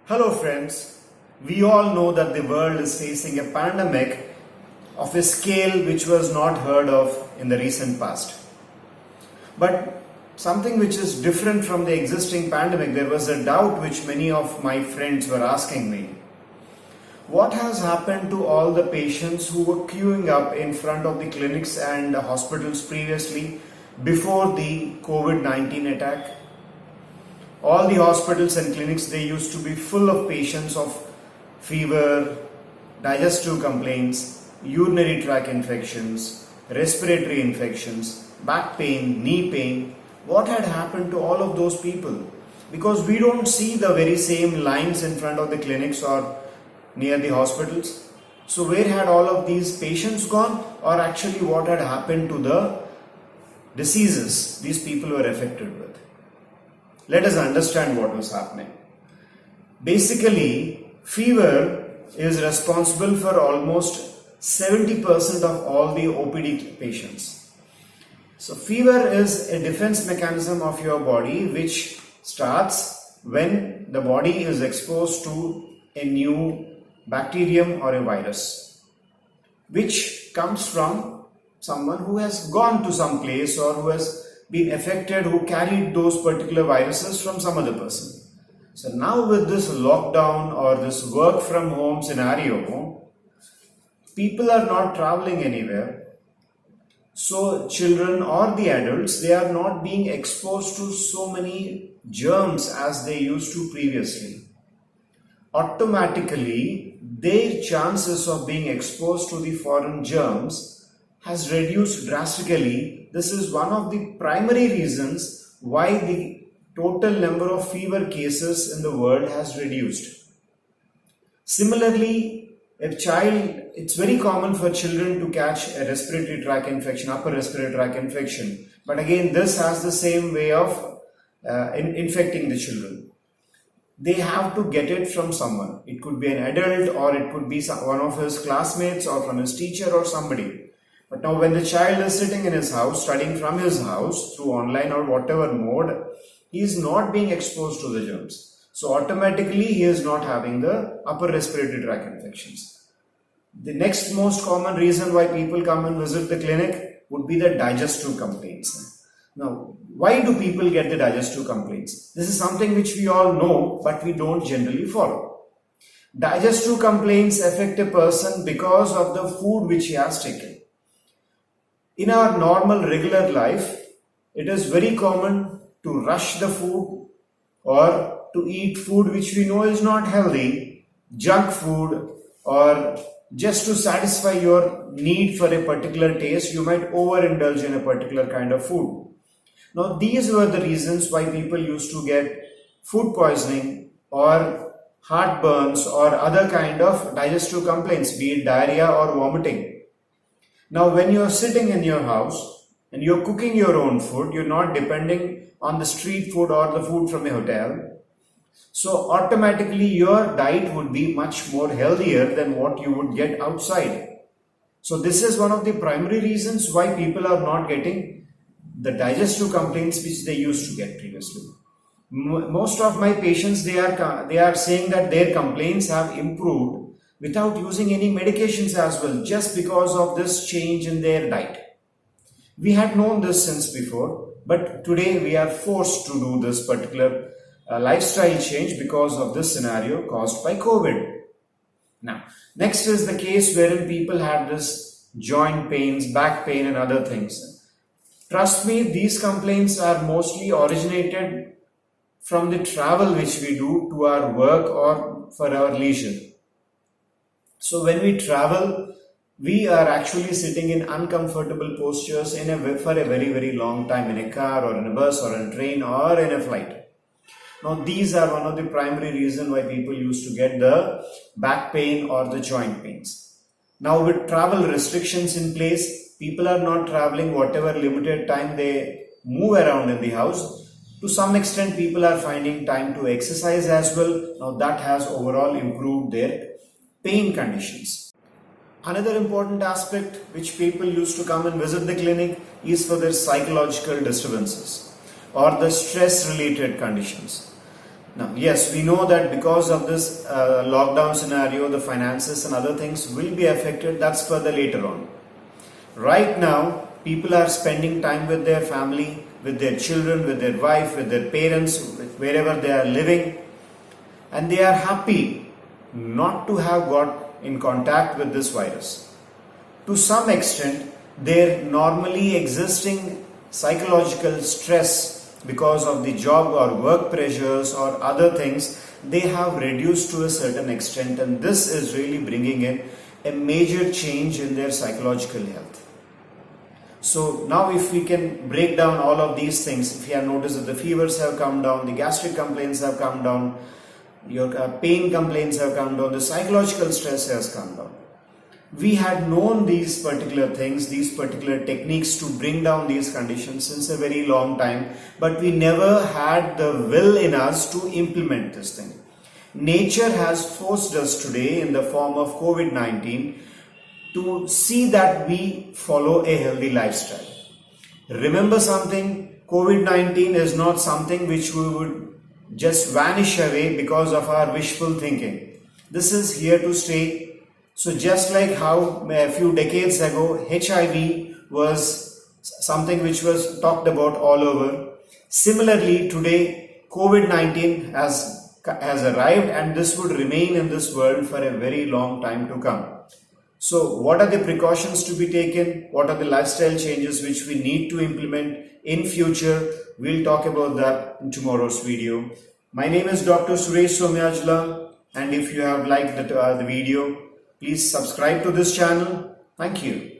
Hello friends, we all know that the world is facing a pandemic of a scale which was not heard of in the recent past. But something which is different from the existing pandemic, there was a doubt which many of my friends were asking me. What has happened to all the patients who were queuing up in front of the clinics and hospitals previously before the COVID-19 attack? All the hospitals and clinics, they used to be full of patients of fever, digestive complaints, urinary tract infections, respiratory infections, back pain, knee pain. What had happened to all of those people? Because we don't see the very same lines in front of the clinics or near the hospitals. So where had all of these patients gone, or actually what had happened to the diseases these people were affected with? Let us understand what was happening. Basically, fever is responsible for almost 70% of all the OPD patients. So fever is a defense mechanism of your body which starts when the body is exposed to a new bacterium or a virus, which comes from someone who has gone to some place or who has been affected, who carried those particular viruses from some other person. So now with this lockdown or this work from home scenario, people are not traveling anywhere. So children or the adults, they are not being exposed to so many germs as they used to previously. Automatically, their chances of being exposed to the foreign germs has reduced drastically. This is one of the primary reasons why the total number of fever cases in the world has reduced. Similarly, it's very common for children to catch a respiratory tract infection, upper respiratory tract infection. But again, this has the same way of infecting the children. They have to get it from someone. It could be an adult, or it could be one of his classmates, or from his teacher or somebody. But now when the child is sitting in his house, studying from his house through online or whatever mode, he is not being exposed to the germs. So automatically he is not having the upper respiratory tract infections. The next most common reason why people come and visit the clinic would be the digestive complaints. Now, why do people get the digestive complaints? This is something which we all know, but we don't generally follow. Digestive complaints affect a person because of the food which he has taken. In our normal regular life, it is very common to rush the food or to eat food which we know is not healthy, junk food, or just to satisfy your need for a particular taste, you might overindulge in a particular kind of food. Now, these were the reasons why people used to get food poisoning or heartburns or other kind of digestive complaints, be it diarrhea or vomiting. Now, when you are sitting in your house and you're cooking your own food, you're not depending on the street food or the food from a hotel. So automatically your diet would be much more healthier than what you would get outside. So this is one of the primary reasons why people are not getting the digestive complaints which they used to get previously. Most of my patients, they are saying that their complaints have improved without using any medications as well, just because of this change in their diet. We had known this since before, but today we are forced to do this particular lifestyle change because of this scenario caused by COVID. Now, next is the case wherein people had this joint pains, back pain and other things. Trust me, these complaints are mostly originated from the travel which we do to our work or for our leisure. So when we travel, we are actually sitting in uncomfortable postures for a very, very long time in a car or in a bus or in a train or in a flight. Now, these are one of the primary reasons why people used to get the back pain or the joint pains. Now, with travel restrictions in place, people are not traveling whatever limited time they move around in the house. To some extent, people are finding time to exercise as well. Now, that has overall improved their pain conditions. Another important aspect which people used to come and visit the clinic is for their psychological disturbances or the stress related conditions. Now, yes, we know that because of this lockdown scenario, the finances and other things will be affected. That's further later on. Right now, people are spending time with their family, with their children, with their wife, with their parents, wherever they are living, and they are happy not to have got in contact with this virus. To some extent, their normally existing psychological stress because of the job or work pressures or other things, they have reduced to a certain extent, and this is really bringing in a major change in their psychological health. So now if we can break down all of these things, if you have noticed that the fevers have come down, the gastric complaints have come down, your pain complaints have come down, the psychological stress has come down. We had known these particular things, these particular techniques to bring down these conditions since a very long time, but we never had the will in us to implement this thing. Nature has forced us today in the form of COVID-19 to see that we follow a healthy lifestyle. Remember something, COVID-19 is not something which we would just vanish away because of our wishful thinking. This is here to stay. So just like how a few decades ago HIV was something which was talked about all over, similarly today COVID-19 has arrived, and this would remain in this world for a very long time to come. So what are the precautions to be taken? What are the lifestyle changes which we need to implement in future? We'll talk about that in tomorrow's video. My name is Dr. Suresh Somyajula, and if you have liked the video, please subscribe to this channel. Thank you.